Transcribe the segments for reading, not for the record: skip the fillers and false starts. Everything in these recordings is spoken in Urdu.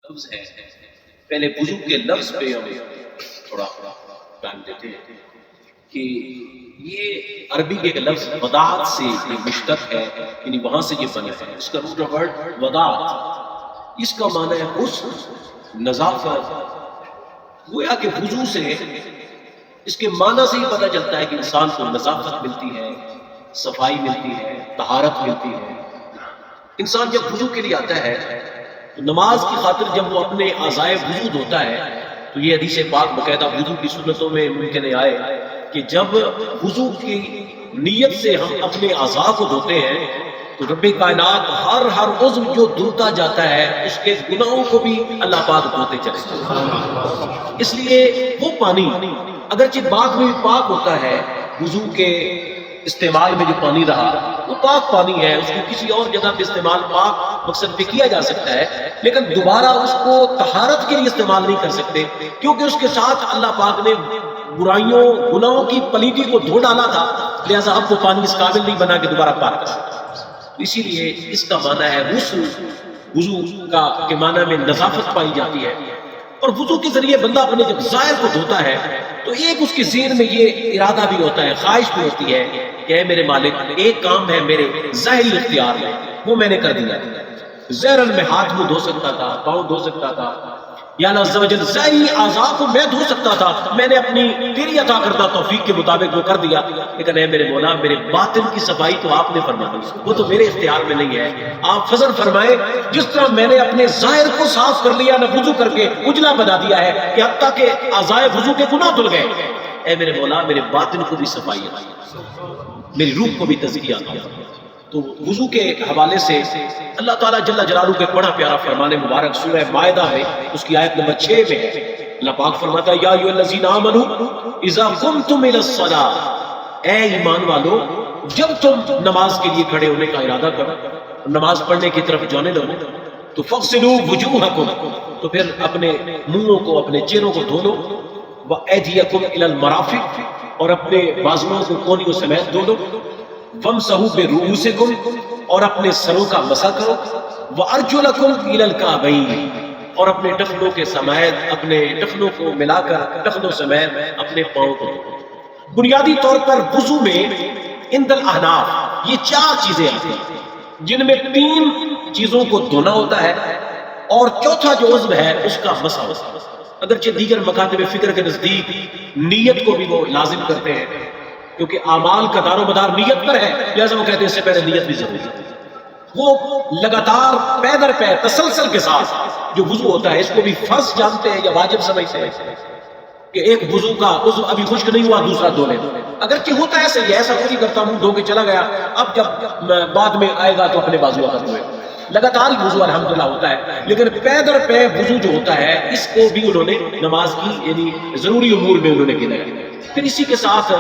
لفظ ہے، پہلے وضو کے لفظ پہ ہم تھوڑا ٹائم دیتے ہیں کہ یہ عربی کے لفظ وداعت سے یہ مشتق ہے، یعنی وہاں سے یہ بنا ہے۔ اس کا روٹ ورڈ وداعت، اس کا معنی ہے حسن، نظافت۔ گویا کہ وضو سے اس کے معنی سے ہی پتہ چلتا ہے کہ انسان کو نظافت ملتی ہے، صفائی ملتی ہے، طہارت ملتی ہے۔ انسان جب وضو کے لیے آتا ہے تو نماز کی خاطر جب وہ اپنے اعضائے وضو دھوتا ہے تو یہ حدیث پاک باقاعدہ وضو کی سنتوں میں ممکن آئے کہ جب وضو کی نیت سے ہم اپنے اعضاء کو دھوتے ہیں تو رب کائنات ہر عضو جو دھلتا جاتا ہے اس کے گناہوں کو بھی اللہ پاک دھوتے چلے جاتے۔ اس لیے وہ پانی اگرچہ باغ میں بھی پاک ہوتا ہے، وضو کے استعمال میں جو پانی رہا وہ پاک پانی ہے، اس کو کسی اور جگہ پہ استعمال پاک مقصد پہ کیا جا سکتا ہے، لیکن دوبارہ اس کو طہارت کے لیے استعمال نہیں کر سکتے کیونکہ اس کے ساتھ اللہ پاک نے برائیوں گناہوں کی پلیتی کو دھو ڈالا تھا، لہذا اب وہ پانی اس قابل نہیں بنا کہ دوبارہ پاک کر سکتے۔ اسی لیے اس کا معنی ہے غسل، وضو کا کے معنی میں نظافت پائی جاتی ہے۔ اور وضو کے ذریعے بندہ اپنے جب ظاہر کو دھوتا ہے تو ایک اس کے ذہن میں یہ ارادہ بھی ہوتا ہے، خواہش بھی ہوتی ہے کہ اے میرے مالک، ایک کام ہے میرے ظاہری اختیار میں، وہ میں نے کر دیا۔ ظاہراً میں ہاتھ منہ دھو سکتا تھا، پاؤں دھو سکتا تھا، یا اللہ عز و جل ظاہری اعضاء کو میں دھو سکتا تھا، میں نے اپنی تیری عطا کردہ توفیق کے مطابق وہ کر دیا، لیکن اے میرے مولا، میرے باطن کی صفائی تو آپ نے فرمائی، وہ تو میرے اختیار میں نہیں ہے۔ آپ فضل فرمائے جس طرح میں نے اپنے ظاہر کو صاف کر لیا، نہ وضو کر کے اجلا بنا دیا ہے کہ حتیٰ کہ اعضائے وضو کے گناہ دھل گئے، اے میرے مولا میرے باطن کو بھی صفائی عطا، میری روح کو بھی تزکیہ عطا۔ تو وضو کے حوالے سے اللہ تعالیٰ جل جلالہ کا ایک بڑا پیارا فرمان مبارک سورہ مائدہ میں اس کی آیت نمبر 6 میں ہے۔ اللہ پاک فرماتا ہے یا ایھا الذین آمنوا اذا قمتم الی الصلاۃ، اے ایمان والو جب تم نماز کے لیے کھڑے ہونے کا ارادہ کرو، نماز پڑھنے کی طرف جانے لگو تو فاغسلوا وجوہکم، تو پھر اپنے منہوں کو، اپنے چہروں کو دھو لو، وایدیکم الی المرافق، اور اپنے بازوؤں کو کونیوں سمیت دھو لو، وامسحوا برؤوسکم، اور اپنے سروں کا مسح کرو، وارجلکم الی الکعبین، اور اپنے ٹخنوں کے سمیت، اپنے ٹخنوں کو ملا کر ٹخنوں سمیت اپنے پاؤں کو دھو۔ بنیادی طور پر وضو میں عند الاحناف یہ 4 چیزیں آتی ہیں جن میں 3 چیزوں کو دھونا ہوتا ہے اور چوتھا جو عضو ہے اس کا مسح ہوتا ہے۔ اگرچہ دیگر مکاتب فکر کے نزدیک نیت کو بھی وہ لازم کرتے ہیں کیونکہ اعمال کا دار و مدار نیت پر ہے، لہذا وہ کہتے ہیں اس سے پہلے نیت بھی ضروری ہے۔ وہ لگاتار پے در پے تسلسل کے ساتھ جو وضو ہوتا ہے اس کو بھی فرض جانتے ہیں یا واجب سمجھتے ہیں کہ ایک وضو کا عضو ابھی خشک نہیں ہوا دوسرا دھو لے، اگرچہ ہوتا ہے صحیح ہے، ایسا تھوڑی کرتا ہوں دھو کے چلا گیا اب جب بعد میں آئے گا تو اپنے بازو کا دھوئے، لگاتار وضو الحمدللہ ہوتا ہے، لیکن پے در پے وضو جو ہوتا ہے اس کو بھی انہوں نے نماز کی یعنی ضروری امور میں انہوں نے گنا۔ پھر اسی کے ساتھ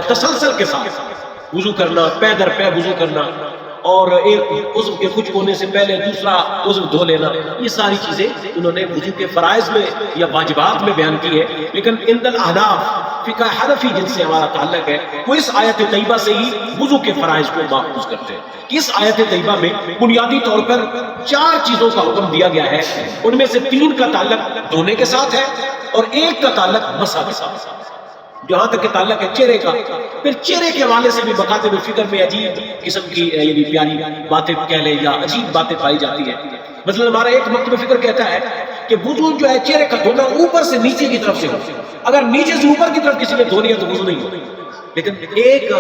تسلسل کے ساتھ وضو کرنا، پے در پے وضو کرنا، اور ایک عضو کے خشک ہونے سے پہلے دوسرا عضو دھو لینا، یہ ساری چیزیں انہوں نے وضو کے فرائض میں یا واجبات میں بیان کی ہے۔ لیکن عند الاحناف فقہ حنفی جن سے ہمارا تعلق ہے وہ اس آیت طیبہ سے ہی وضو کے فرائض کو ماخوذ کرتے ہیں۔ اس آیت طیبہ میں بنیادی طور پر 4 چیزوں کا حکم دیا گیا ہے، ان میں سے 3 کا تعلق دھونے کے ساتھ ہے اور 1 کا تعلق مسح کے ساتھ، جہاں تک کہ تعلق ہے چہرے کا۔ پھر چہرے کے حوالے سے بھی مکاتب فکر میں عجیب قسم کی یعنی پیاری باتیں کہہ لیں یا عجیب باتیں پائی جاتی ہیں۔ مثلا ہمارا ایک مکتب فکر کہتا ہے کہ وضو جو ہے چہرے کا دھونا اوپر سے نیچے کی طرف سے ہو، اگر نیچے سے اوپر کی طرف کسی نے دھو لیا تو وضو نہیں ہو۔ لیکن ایک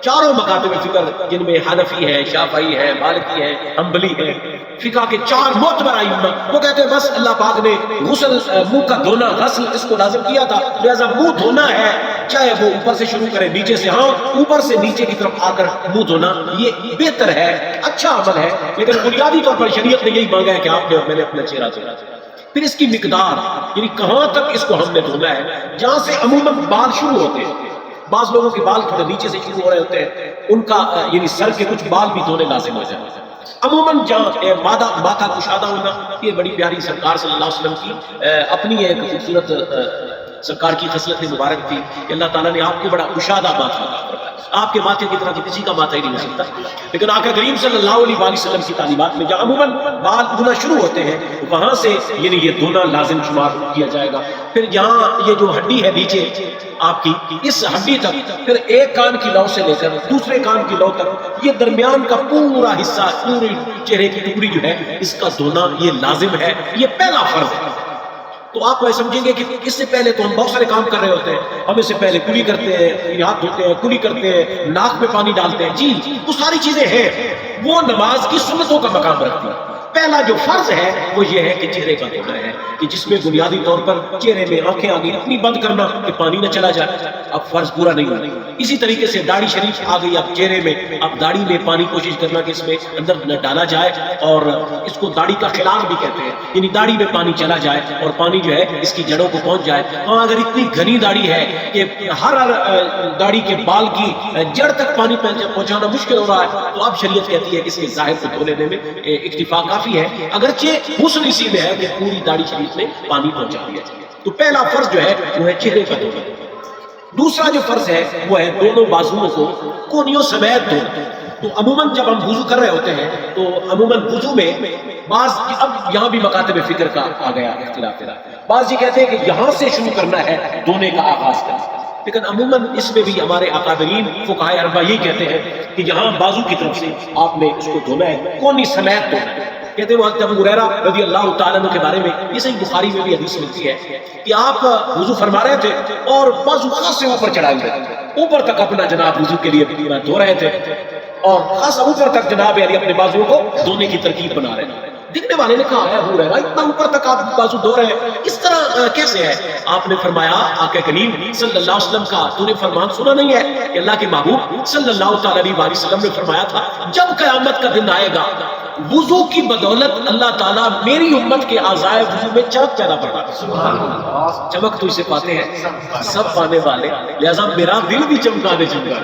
چاروں مکاتب فکر جن میں حنفی ہے، شافعی ہے، مالکی ہے، حنبلی ہے، فقہ کے 4 معتبر ائمہ، وہ کہتے ہیں بس اللہ پاک نے غسل منہ کا دھونا غسل اس کو لازم کیا تھا، لہذا منہ دھونا ہے چاہے وہ اوپر سے شروع کرے نیچے سے، ہاں اوپر سے نیچے کی طرف آ کر منہ دھونا یہ بہتر ہے، اچھا عمل ہے، لیکن بنیادی طور پر شریعت نے یہی مانگا ہے کہ آپ نے میں نے اپنا چہرہ دھونا۔ پھر اس کی مقدار یعنی کہاں تک اس کو ہم نے دھونا ہے، جہاں سے عموماً بال شروع ہوتے ہیں، بعض لوگوں کے بال تھوڑے نیچے سے شروع ہو رہے ہوتے ہیں، ان کا یعنی سر کے کچھ بال بھی دھونے لازم ہو جاتے ہیں۔ عموماً جہاں ماتھا کشادہ ہونا، یہ بڑی پیاری سرکار صلی اللہ علیہ وسلم کی اپنی ایک خوبصورت سرکار کی خصلت مبارک تھی کہ اللہ تعالیٰ نے آپ کو بڑا کشادہ ماتھا عطا فرمایا۔ آپ کے ماتھے کی طرح تو کسی کا ماتھا ہی نہیں ہو سکتا. لیکن آقا کریم صلی اللہ علیہ وآلہ وسلم کی تعلیمات میں جہاں عموماً بال دھونا شروع ہوتے ہیں وہاں سے یعنی یہ دھونا لازم شمار کیا جائے گا. پھر یہاں یہ جو ہڈی ہے نیچے آپ کی اس ہڈی تک پھر ایک کان کی لو سے لے کر دوسرے کان کی لو تک یہ درمیان کا پورا حصہ پوری چہرے کی ٹکڑی جو ہے اس کا دھونا یہ لازم ہے. یہ پہلا فرض ہے. تو آپ وہ سمجھیں گے کہ اس سے پہلے تو ہم بہت سارے کام کر رہے ہوتے ہیں. ہم اس سے پہلے کلی کرتے ہیں, ہاتھ دھوتے ہیں, کلی کرتے ہیں, ناک میں پانی ڈالتے ہیں. جی وہ ساری چیزیں ہیں, وہ نماز کی سنتوں کا مقام رکھتی ہیں. پہلا جو فرض ہے وہ یہ ہے کہ چہرے کا دھونا ہے, کہ جس میں بنیادی طور پر چہرے میں آنکھیں آ گئی اتنی بند کرنا کہ پانی نہ چلا جائے. اب فرض پورا نہیں ہوا. اسی طریقے سے داڑھی شریف آ گئی اب چہرے میں, اب داڑھی میں پانی کوشش کرنا کہ اس میں اندر نہ ڈالا جائے, اور اس کو داڑھی کا خلاف بھی کہتے ہیں, یعنی داڑھی میں پانی چلا جائے اور پانی جو ہے اس کی جڑوں کو پہنچ جائے. ہاں اگر اتنی گھنی داڑھی ہے کہ ہر داڑھی کے بال کی جڑ تک پانی پہنچانا مشکل ہو رہا ہے تو اب شریعت کہتی ہے کہ اس کے ظاہر کو دھو لینے میں اکتفا کافی ہے, اگرچہ حسن اسی میں ہے کہ پوری داڑھی شریف میں پانی پہنچا دیا جائے. تو پہلا فرض جو ہے وہ ہے چہرے کا دھونا. دوسرا جو فرض ہے وہ ہے دونوں بازوؤں کو کونیوں سمیت دھونا. تو عموماً جب ہم وضو کر رہے ہوتے ہیں تو عموماً وضو میں بعض, اب یہاں بھی مکاتب فکر کا آ گیا اختلاف. بعض یہ کہتے ہیں کہ یہاں سے شروع کرنا ہے دھونے کا آغاز کرنا, لیکن عموماً اس میں بھی ہمارے اکابرین فقہائے اربعہ یہی کہتے ہیں کہ یہاں بازو کی طرف سے آپ نے اس کو دھونا ہے, کونی سمیت دھونا ہے. کہتے ہیں حضرت ابو ہریرہ رضی اللہ تعالیٰ عنہ کے بارے میں یہ صحیح بخاری میں بھی حدیث ملتی ہے کہ آپ وضو فرما رہے تھے اور بازو خاص سے اوپر چڑھائے ہوئے تھے, اوپر تک اپنا جناب وضو کے لیے دھو رہے تھے اور خاص اوپر تک جناب یعنی اپنے بازو کو دھونے کی ترکیب بنا رہے ہیں. دیکھنے والے نے کہا ہے ابو ہریرہ اتنا اوپر تک آپ بازو دھو رہے ہیں, اس طرح کیسے ہے؟ آپ نے فرمایا آقا کریم صلی اللہ علیہ وسلم کا تو نے فرمان سنا نہیں ہے کہ اللہ کے محبوب صلی اللہ علیہ وسلم نے فرمایا تھا جب قیامت کا دن آئے گا وضو کی بدولت اللہ تعالیٰ میری امت کے اعضائے وضو میں چمک پیدا کرتا ہے. چمک تو اسے پاتے ہیں سب پانے والے, لہذا میرا دل بھی چمکانے چمکا.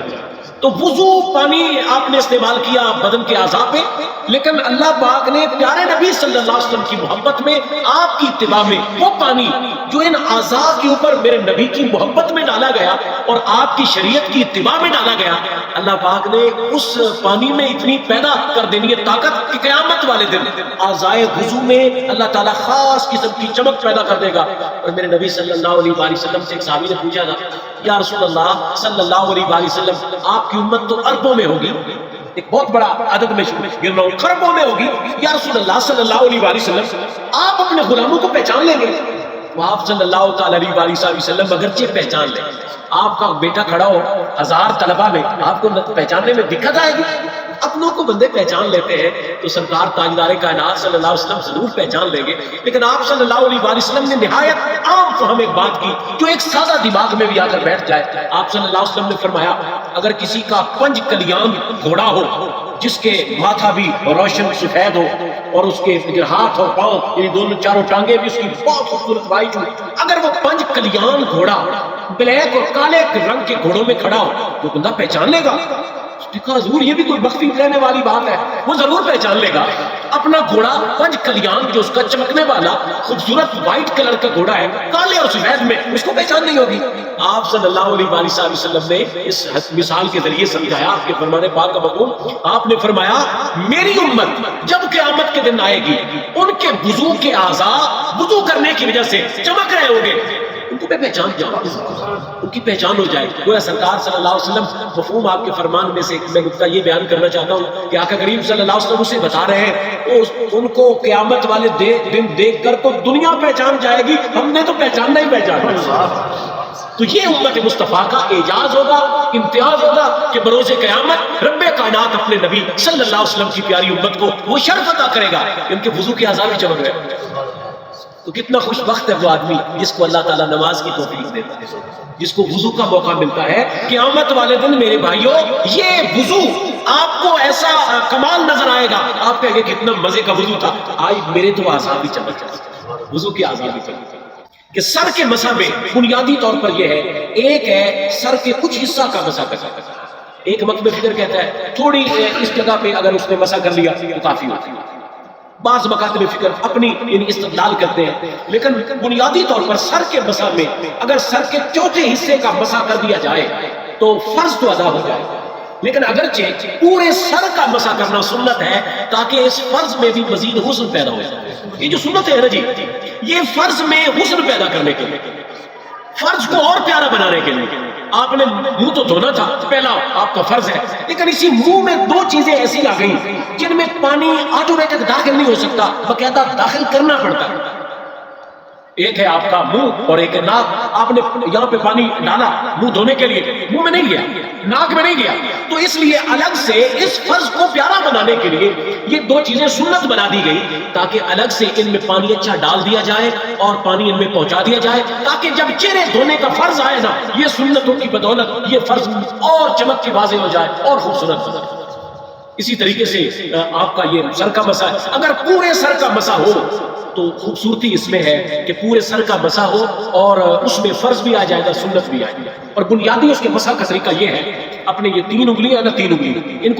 تو وضو پانی آپ نے استعمال کیا بدن کے اعضاء پہ, لیکن اللہ پاک نے پیارے نبی صلی اللہ علیہ وسلم کی محبت میں آپ کی اتباع میں وہ پانی جو ان اعضاء کے اوپر میرے نبی کی محبت میں ڈالا گیا اور آپ کی شریعت کی اتباع میں ڈالا گیا, اللہ پاک نے اس پانی میں اتنی پیدا کر دینی ہے طاقت کہ قیامت والے دن اعضائے وضو میں اللہ تعالیٰ خاص قسم کی چمک پیدا کر دے گا. اور میرے نبی صلی اللہ علیہ وسلم سے ایک صحابی نے پوچھا تھا یا رسول اللہ صلی اللہ علیہ وسلم آپ کی امت تو اربوں میں ہوگی, ایک بہت بڑا عدد میں گر رہا ہوں, خربوں میں ہوگی, یا رسول اللہ صلی اللہ علیہ وسلم آپ اپنے غلاموں کو پہچان لیں گے؟ وہ آپ صلی اللہ تعالی علیہ وسلم اگرچہ پہچان لیں, آپ کا بیٹا کھڑا ہو ہزار طلبہ میں آپ کو پہچاننے میں دقت آئے گی. اپنوں کو بندے پہچان لیتے ہیں تو سرکار تاجدار کائنات صلی اللہ علیہ وسلم ضرور پہچان لیں گے, لیکن آپ صلی اللہ علیہ وسلم نے نہایت عام فہم ایک بات کی جو ایک سادہ دماغ میں بھی آ کر بیٹھ جائے. آپ صلی اللہ علیہ وسلم نے فرمایا اگر کسی کا 5 کلیان گھوڑا ہو جس کے ماتھا بھی روشن سفید ہو اور اس کے ہاتھ اور پاؤں یعنی دونوں چاروں ٹانگیں بھی اس کی بہت خوبصورت وائٹ ہو, اگر وہ 5 کلیان گھوڑا بلیک اور کالے رنگ کے گھوڑوں میں کھڑا ہو تو بندہ پہچان لے گا. حضور یہ بھی کوئی مخفی رہنے والی بات ہے, وہ ضرور پہچان لے گا. اپنا گھوڑا 5 کلیان جو اس کا چمکنے والا خوبصورت وائٹ کلر کا گھوڑا ہے کالے اور سفید میں, اس کو پہچان نہیں ہوگی. آپ صلی اللہ علیہ وسلم نے اس مثال کے ذریعے سمجھایا آپ کے فرمان پاک کا مفہوم. آپ نے فرمایا میری امت جب قیامت کے دن آئے گی ان کے وضو کے اعضاء وضو کرنے کی وجہ سے چمک رہے ہوں گے, ان کو پہچان جاؤ, ان کی پہچان ہو جائے. گویا سرکار صلی اللہ علیہ وسلم مفہوم آپ کے فرمان میں سے میں نقطہ یہ بیان کرنا چاہتا ہوں کہ آقا کریم صلی اللہ علیہ وسلم اسے بتا رہے ہیں ان کو قیامت والے دن دیکھ کر تو دنیا پہچان جائے گی, ہم نے تو پہچاننا ہی پہچانا. تو یہ امت مصطفیٰ کا اعجاز ہوگا, امتیاز ہوگا کہ بروز قیامت رب کائنات اپنے نبی صلی اللہ علیہ وسلم کی پیاری امت کو وہ شرف عطا کرے گا کہ ان کے وضو کے اعضاء بھی چمک رہے. تو کتنا خوش بخت ہے وہ آدمی جس کو اللہ تعالیٰ نماز کی توفیق دیتا ہے, جس کو وضو کا موقع ملتا ہے. قیامت والے دن میرے بھائیوں یہ وضو آپ کو ایسا کمال نظر آئے گا, آپ کہیں گے کتنا مزے کا وضو تھا, آج میرے تو اعضاء بھی چمک جائے, وضو کے اعضاء بھی چمک جائے. کہ سر کے مسح میں بنیادی طور پر یہ ہے, ایک ہے سر کے کچھ حصہ کا مسح کرنا. ایک مکتب فکر کہتا ہے تھوڑی اس جگہ پہ اگر اس نے مسح کر لیا تو کافی ہوتی ہے. بعض مکاتب فکر اپنی استدلال کرتے ہیں, لیکن بنیادی طور پر سر کے مسح میں اگر سر کے چوتھے حصے کا مسح کر دیا جائے تو فرض تو ادا ہو جائے گا، لیکن اگرچہ پورے سر کا مسح کرنا سنت ہے تاکہ اس فرض میں بھی مزید حسن پیدا ہو جائے۔ یہ جو سنت ہے نا جی، یہ فرض میں حسن پیدا کرنے کے لیے، فرض کو اور پیارا بنانے کے لیے آپ نے منہ تو دھونا تھا، پہلا آپ کا فرض ہے، لیکن اسی منہ میں دو چیزیں ایسی آ گئیں جن میں پانی آٹومیٹک داخل نہیں ہو سکتا، باقاعدہ داخل کرنا پڑتا ہے۔ ایک ہے آپ کا منہ اور ایک ہے ناک۔ آپ نے یہاں پہ پانی ڈالا منہ دھونے کے لیے، منہ میں نہیں گیا، ناک میں نہیں گیا، تو اس لیے الگ سے اس فرض کو پیارا بنانے کے لیے یہ دو چیزیں سنت بنا دی گئی تاکہ الگ سے ان میں پانی اچھا ڈال دیا جائے اور پانی ان میں پہنچا دیا جائے، تاکہ جب چہرے دھونے کا فرض آئے نا، یہ سنتوں کی بدولت یہ فرض اور چمک کے واضح ہو جائے اور خوبصورت ہو جائے۔ اسی طریقے سے آپ کا یہ سر کا مسح ہے، اگر پورے سر کا مسح ہو تو خوبصورتی اس میں ہے کہ پورے سر کا مسح ہو اور اس میں فرض بھی آ جائے گا، سنت بھی آئے گی۔ اور بنیادی اس کے مسح کا طریقہ یہ ہے، اپنے یہ تین انگلیاں نا، تین انگلی ان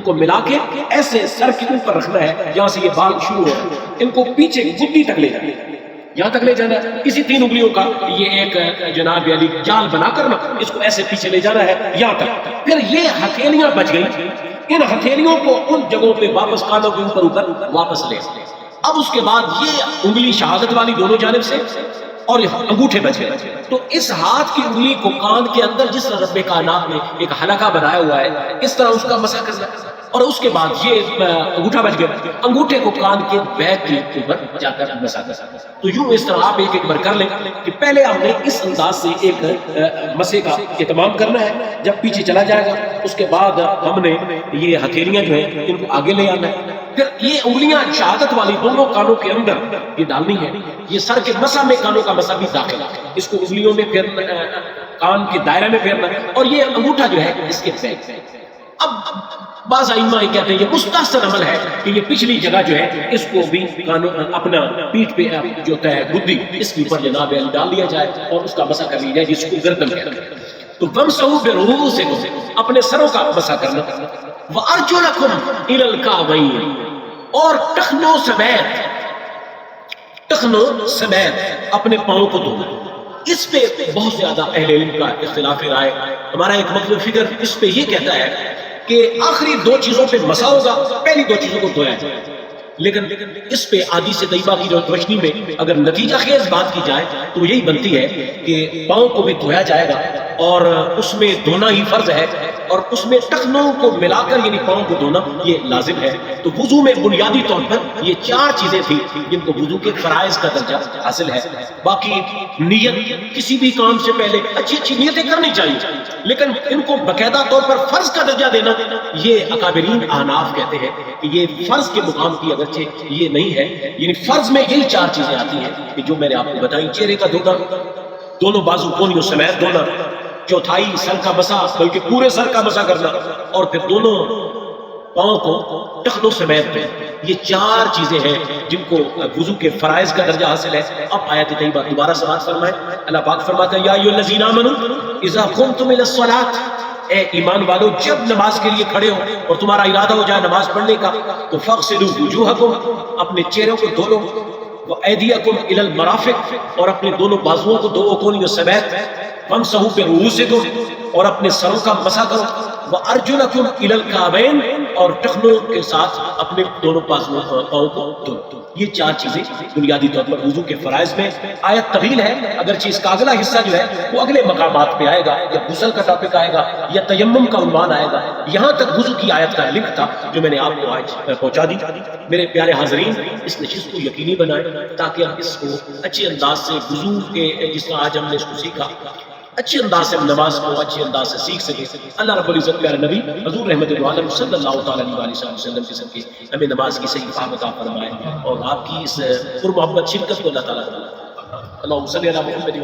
کو ملا کے ایسے سر کے اوپر رکھنا ہے، جہاں سے یہ بال شروع ہے ان کو پیچھے گدی تک لے جانا ہے، یہاں تک لے جانا ہے۔ اسی تین انگلیوں کا یہ ایک جناب علی جال بنا کر نا اس کو ایسے پیچھے لے جانا ہے یہاں تک۔ پھر یہ ہتھیلیاں بچ گئی، ان ہتھیلیوں کو ان جگہوں پہ واپس کانوں کے اوپر واپس لے۔ اب اس کے بعد یہ انگلی شہادت والی دونوں جانب سے اور انگوٹھے بچ گئے، تو اس ہاتھ کی انگلی کو کان کے اندر جس طرح رب کائنات نے ایک حلقہ بنایا ہوا ہے اس طرح اس کا مسح کرنا، اور اس کے بعد یہ انگوٹھا بچ گیا، انگوٹھے کو کان کے بیک کے اوپر جا کر مسح کرنا۔ تو یوں اس طرح آپ ایک ایک بار کر لیں کہ پہلے ہم نے اس انداز سے ایک مسح کا اہتمام کرنا ہے، جب پیچھے چلا جائے گا اس کے بعد ہم نے یہ ہتھیلیاں جو ہیں ان کو آگے لے آنا ہے، پھر یہ انگلیاں شہادت والی دونوں کانوں کے اندر یہ ڈالنی ہے، یہ سر کے مسح میں کانوں کا مسح بھی داخل ہے، اس کو انگلیوں میں پھر کان کے دائرے میں پھیرنا، اور یہ انگوٹھا جو ہے اس کے بیک۔ اب بعض ائمہ یہ کہتے ہیں یہ مستحسن عمل ہے کہ یہ پچھلی جگہ جو ہے اس کو بھی اپنا پیٹھ پہ جو ہے گدی اس کے اوپر جناب ڈال دیا جائے اور اس کا مسح کر لیا جائے، جس کو گردن کہتے ہیں۔ تو وَامْسَحُوا بِرُءُوسِكُمْ، اپنے سروں کا مسح کرنا، وَأَرْجُلَكُمْ إِلَى الْكَعْبَيْنِ، اور ٹخنوں سمیت اپنے پاؤں کو دھونا۔ اس پہ بہت زیادہ اہل علم کا اختلاف رائے، ہمارا ایک مطلب فکر اس پہ یہ کہتا ہے کہ آخری دو چیزوں پہ مسح ہوگا، پہلی دو چیزوں کو دھویا جائے، لیکن اس پہ حدیث طیبہ کی روشنی میں اگر نتیجہ خیز بات کی جائے تو یہی بنتی ہے کہ پاؤں کو بھی دھویا جائے گا اور اس میں دھونا ہی فرض ہے، اور اس میں ٹخنوں کو ملا کر یعنی پاؤں کو دھونا یہ لازم ہے۔ تو وضو میں بنیادی طور پر یہ چار چیزیں تھیں جن کو وضو کے فرائض کا درجہ حاصل ہے۔ باقی نیت، کسی بھی کام سے پہلے اچھی اچھی نیتیں کرنی چاہیے، لیکن ان کو باقاعدہ طور پر فرض کا درجہ دینا، یہ اکابرین احناف کہتے ہیں کہ یہ فرض کے مقام کی اگرچہ یہ نہیں ہے، یعنی فرض میں یہی چار چیزیں آتی ہیں کہ جو میں نے آپ کو بتائی، چہرے کا دھونا، دونوں بازو کونیوں سمیت دھونا، چوتھائی سر کا مسح بلکہ پورے سر کا مسح کرنا، اور پھر دونوں پاؤں کو ٹخنوں سمیت پہ۔ یہ چار چیزیں ہیں جن کو وضو کے فرائض کا درجہ حاصل ہے۔ اب آیت طیبہ دوبارہ سماعت فرمائیں، اللہ پاک فرماتا ہے یا ایھا الذین آمنوا اذا قمتم الی الصلاۃ، اے ایمان والو جب نماز کے لیے کھڑے ہو اور تمہارا ارادہ ہو جائے نماز پڑھنے کا تو فاغسلوا وجوہکم، اپنے چہروں کو دھو لو، وایدیکم الی المرافق، اور اپنے دونوں بازوؤں کو دو کونیوں سمیت، وامسحوا برؤوسکم، اور اپنے سروں کا مسح کرو، وارجلکم الی الکعبین، اور ٹخنوں کے ساتھ اپنے دونوں پاؤں کو دھو۔ یہ چار چیزیں بنیادی طور پر وضو کے فرائض میں۔ آیت طویل ہے، اگرچہ اس کا اگلا حصہ جو ہے وہ اگلے مقامات پہ آئے گا، یا غسل کا ٹاپک آئے گا یا تیمم کا عنوان آئے گا۔ یہاں تک وضو کی آیت کا لنک تھا جو میں نے آپ کو آج پہنچا دی۔ میرے پیارے حاضرین، اس نشست کو یقینی بنائیں تاکہ ہم اس کو اچھے انداز سے وضو کے جس طرح آج ہم نے اس کو سیکھا، اچھے انداز سے ہم نماز کو اچھے انداز سے سیکھ سکیں۔ اللہ رب العزت پیارے نبی حضور رحمت عالم صلی اللہ تعالیٰ علیہ وسلم کے صدقے ہمیں نماز کی صحیح فہم عطا فرمائے، اور آپ کی اس پر محبت شرکت کو اللہ تعالیٰ اللہم صلی علی محمد